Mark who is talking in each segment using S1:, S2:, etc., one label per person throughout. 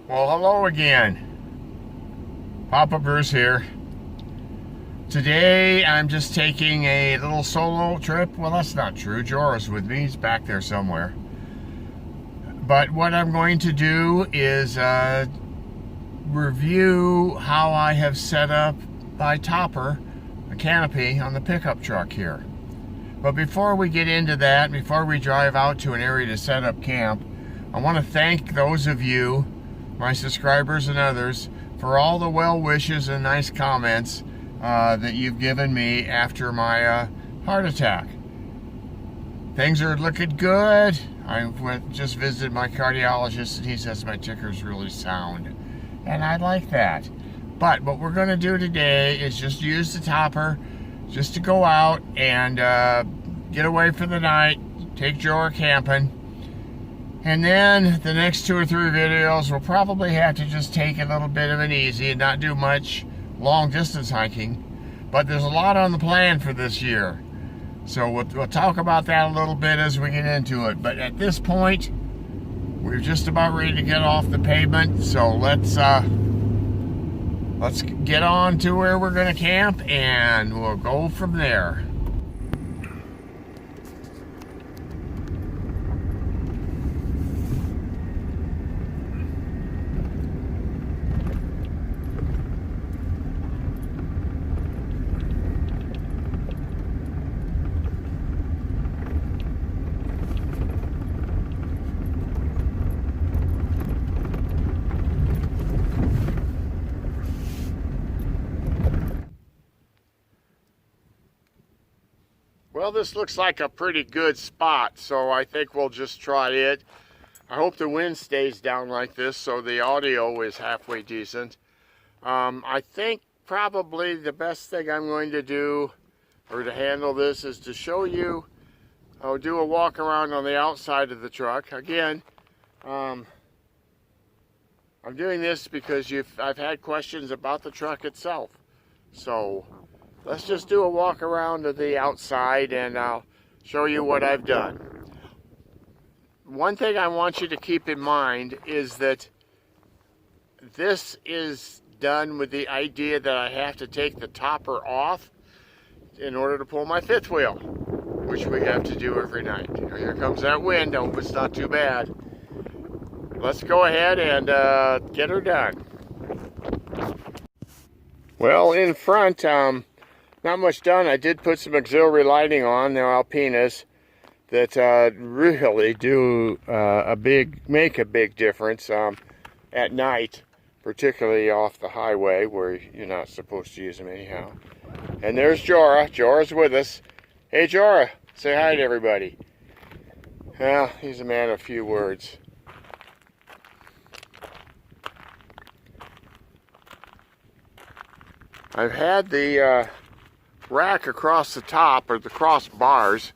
S1: Well, hello again. Papa Bruce here. Today I'm just taking a little solo trip. Well, that's not true. Jorah's with me. He's back there somewhere. But what I'm going to do is review how I have set up my topper, a canopy on the pickup truck here. But before we get into that, before we drive out to an area to set up camp, I want to thank those of you, my subscribers and others, for all the well wishes and nice comments that you've given me after my heart attack. Things are looking good. I just visited my cardiologist and he says my ticker's really sound. And I like that. But what we're going to do today is just use the topper just to go out and get away for the night, take Jorah camping. And then the next 2 or 3 videos we'll probably have to just take a little bit of an easy and not do much long distance hiking. But there's a lot on the plan for this year. So we'll talk about that a little bit as we get into it. But at this point, we're just about ready to get off the pavement. So let's get on to where we're going to camp and we'll go from there. Well, this looks like a pretty good spot, so I think we'll just try it. I hope the wind stays down like this so the audio is halfway decent. I think probably the best thing I'm going to do, or to handle this, is to show you, I'll do a walk around on the outside of the truck. Again, I'm doing this because I've had questions about the truck itself. So let's just do a walk around to the outside and I'll show you what I've done. One thing I want you to keep in mind is that this is done with the idea that I have to take the topper off in order to pull my fifth wheel, which we have to do every night. Here comes that wind. I hope it's not too bad. Let's go ahead and get her done. Well, in front, not much done. I did put some auxiliary lighting on, they're Alpinas, that really do make a big difference at night, particularly off the highway where you're not supposed to use them anyhow. And there's Jorah. Jorah's with us. Hey Jorah, say hi to everybody. Well, he's a man of few words. I've had the rack across the top, or the crossbars,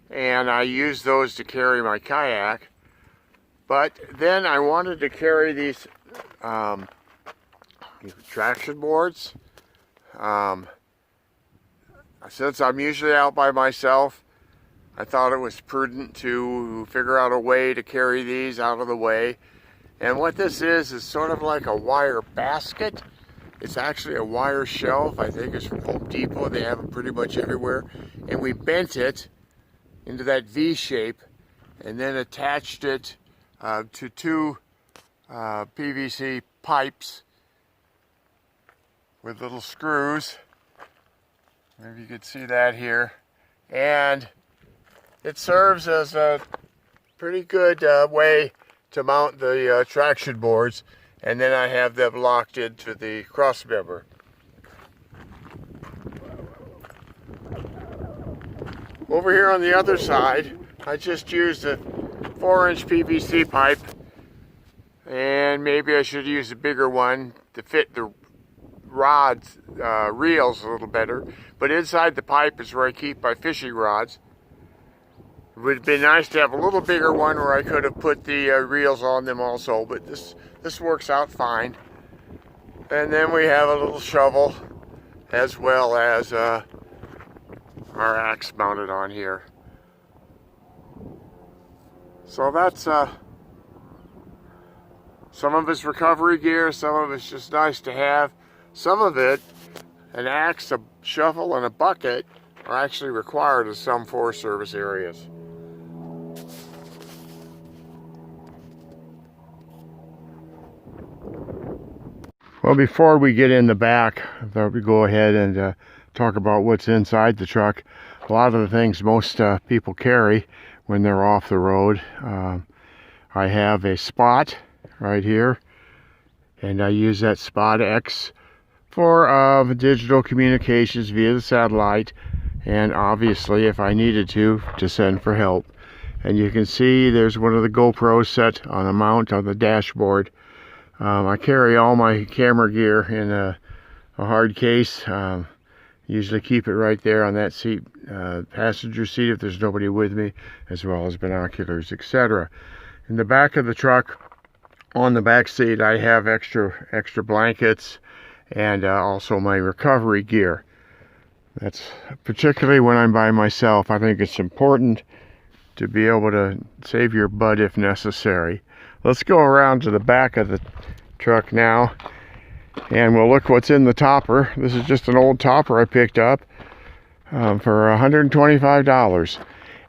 S1: and I use those to carry my kayak. But then I wanted to carry these traction boards. Since I'm usually out by myself, I thought it was prudent to figure out a way to carry these out of the way. And what this is sort of like a wire basket. It's actually a wire shelf. I think it's from Home Depot. They have them pretty much everywhere. And we bent it into that V shape and then attached it to 2 PVC pipes with little screws. Maybe you could see that here. And it serves as a pretty good way to mount the traction boards. And then I have them locked into the cross member. Over here on the other side, I just used a 4-inch PVC pipe, and maybe I should use a bigger one to fit the rods, reels a little better. But inside the pipe is where I keep my fishing rods. It would have been nice to have a little bigger one where I could have put the reels on them also, but this works out fine. And then we have a little shovel as well as our axe mounted on here. So that's Some of it's recovery gear, some of it's just nice to have. Some of it, an axe, a shovel, and a bucket, are actually required in some Forest Service areas. Well, before we get in the back, I thought we'd go ahead and talk about what's inside the truck. A lot of the things most people carry when they're off the road. I have a Spot right here, and I use that Spot X for digital communications via the satellite, and obviously if I needed to send for help. And you can see there's one of the GoPros set on a mount on the dashboard. I carry all my camera gear in a hard case. Usually keep it right there on that seat, passenger seat if there's nobody with me, as well as binoculars, etc. In the back of the truck, on the back seat, I have extra blankets and also my recovery gear. That's particularly when I'm by myself. I think it's important to be able to save your butt if necessary. Let's go around to the back of the truck now, and we'll look what's in the topper. This is just an old topper I picked up for $125.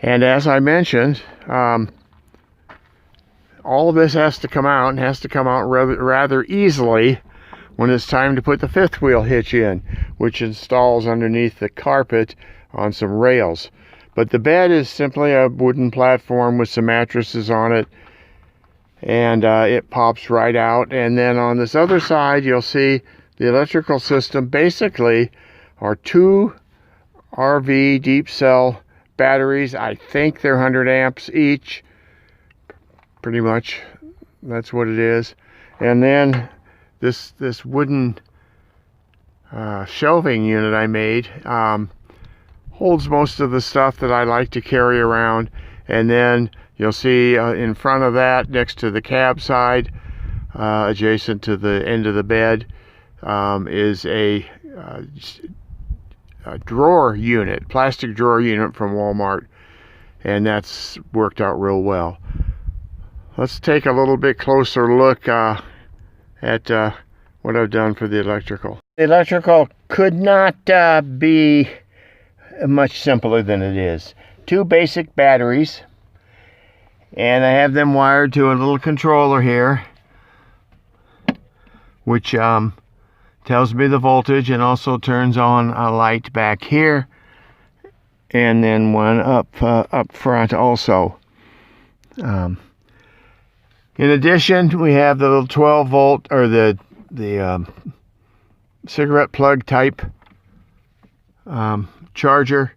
S1: And as I mentioned, all of this has to come out, and has to come out rather easily when it's time to put the fifth wheel hitch in, which installs underneath the carpet on some rails. But the bed is simply a wooden platform with some mattresses on it, and it pops right out. And then on this other side, you'll see the electrical system basically are two RV deep cell batteries. I think they're 100 amps each, pretty much. That's what it is. And then this wooden shelving unit I made holds most of the stuff that I like to carry around. And then you'll see in front of that, next to the cab side, adjacent to the end of the bed, is a drawer unit, plastic drawer unit from Walmart, and that's worked out real well. Let's take a little bit closer look at what I've done for the electrical. The electrical could not be much simpler than it is. Two basic batteries, and I have them wired to a little controller here, which tells me the voltage and also turns on a light back here, and then one up front also. In addition, we have the little 12 volt, or the cigarette plug type charger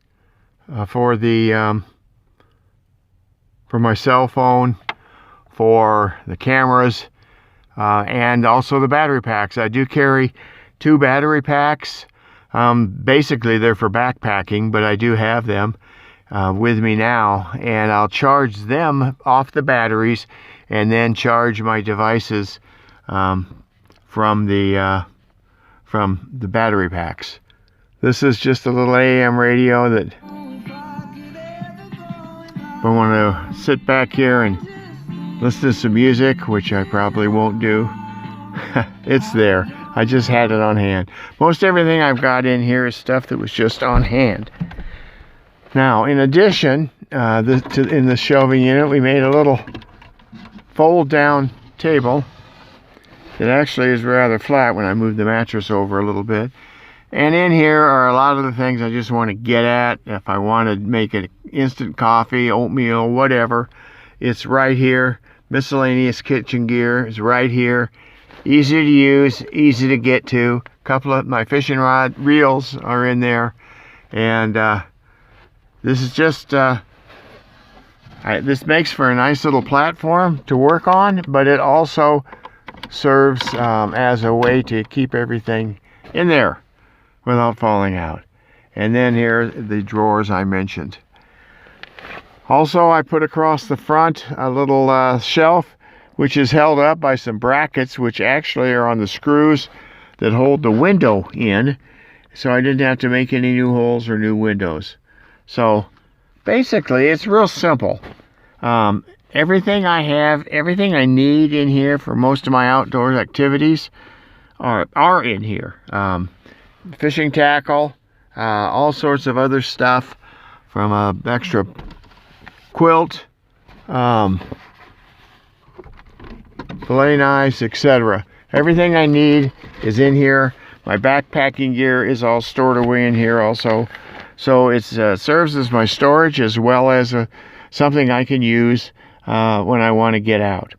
S1: for my cell phone, for the cameras, and also the battery packs. I do carry 2 battery packs. Basically they're for backpacking, but I do have them with me now, and I'll charge them off the batteries and then charge my devices from the battery packs. This is just a little AM radio that I want to sit back here and listen to some music, which I probably won't do. It's there. I just had it on hand. Most everything I've got in here is stuff that was just on hand. Now, in addition, in the shelving unit, we made a little fold-down table that actually is rather flat when I move the mattress over a little bit. And in here are a lot of the things I just want to get at. If I want to make an instant coffee, oatmeal, whatever, it's right here. Miscellaneous kitchen gear is right here. Easy to use, easy to get to. A couple of my fishing rod reels are in there. And this is just, this makes for a nice little platform to work on, but it also serves as a way to keep everything in there without falling out. And then here are the drawers I mentioned. Also, I put across the front a little shelf, which is held up by some brackets, which actually are on the screws that hold the window in, so I didn't have to make any new holes or new windows. So basically it's real simple, and everything I have, everything I need in here for most of my outdoor activities are in here. Fishing tackle, all sorts of other stuff, from a extra quilt, fillet knives, etc. Everything I need is in here. My backpacking gear is all stored away in here also. So it serves as my storage as well as something I can use when I want to get out.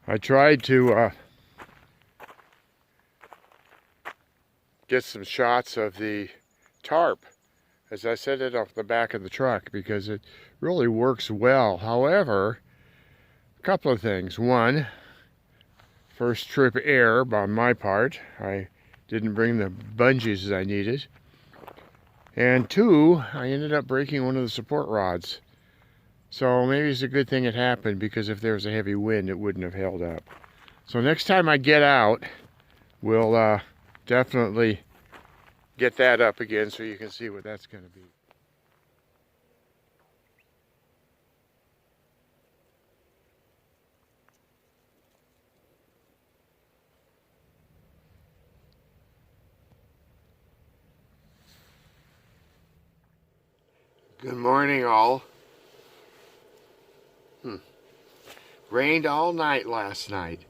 S1: I tried to get some shots of the tarp as I set it off the back of the truck, because it really works well. However, a couple of things. One, first trip error on my part. I didn't bring the bungees I needed. And two, I ended up breaking one of the support rods. So maybe it's a good thing it happened, because if there was a heavy wind, it wouldn't have held up. So next time I get out, we'll definitely get that up again so you can see what that's going to be. Good morning, all. Rained all night last night,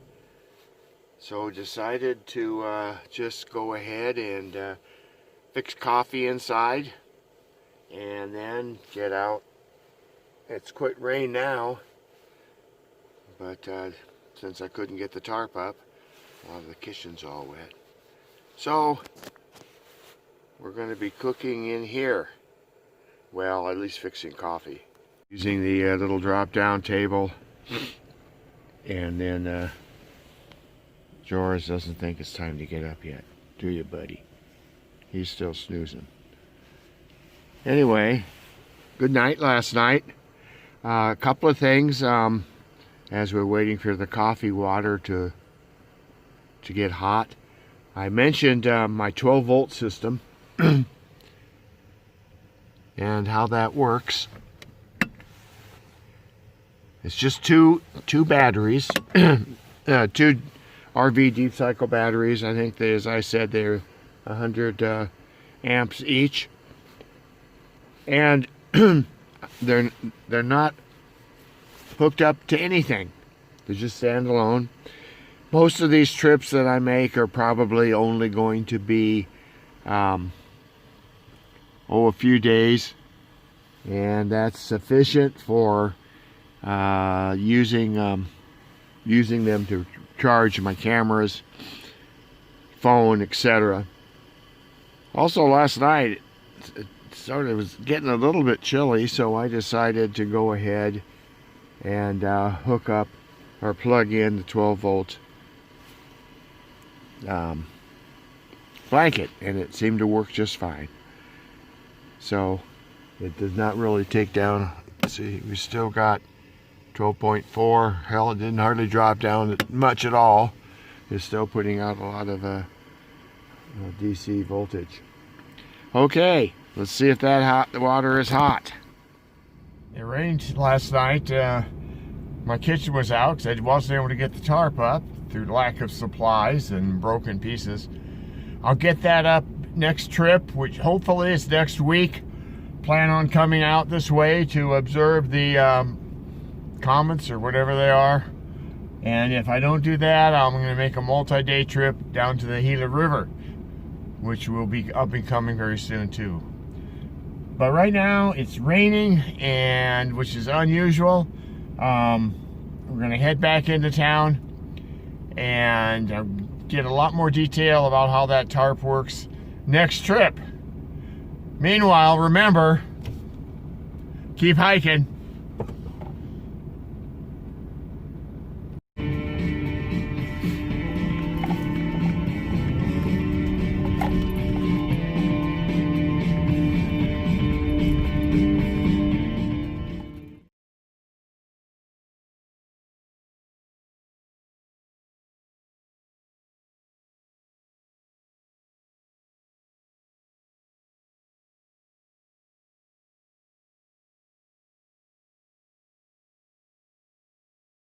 S1: so decided to just go ahead and fix coffee inside and then get out. It's quit rain now, but since I couldn't get the tarp up, a lot of the kitchen's all wet. So we're going to be cooking in here. Well, at least fixing coffee. Using the little drop-down table. And then George doesn't think it's time to get up yet. Do you, buddy? He's still snoozing. Anyway, good night last night. A couple of things as we're waiting for the coffee water to get hot. I mentioned my 12-volt system and how that works. It's just two batteries, two RV deep cycle batteries. I think they, as I said, they're 100 amps each, and they're not hooked up to anything. They're just standalone. Most of these trips that I make are probably only going to be a few days, and that's sufficient for using them to charge my cameras, phone, etc. Also, last night it was getting a little bit chilly, so I decided to go ahead and hook up or plug in the 12-volt blanket, and it seemed to work just fine. So it does not really take down. See, we still got 12.4. Hell, it didn't hardly drop down much at all. It's still putting out a lot of DC voltage. Okay, let's see if the water is hot. It rained last night. My kitchen was out because I wasn't able to get the tarp up through lack of supplies and broken pieces. I'll get that up next trip, which hopefully is next week. Plan on coming out this way to observe the comets or whatever they are. And if I don't do that, I'm going to make a multi-day trip down to the Gila River, which will be up and coming very soon too. But right now it's raining, and which is unusual. We're going to head back into town and get a lot more detail about how that tarp works next trip. Meanwhile, remember, keep hiking.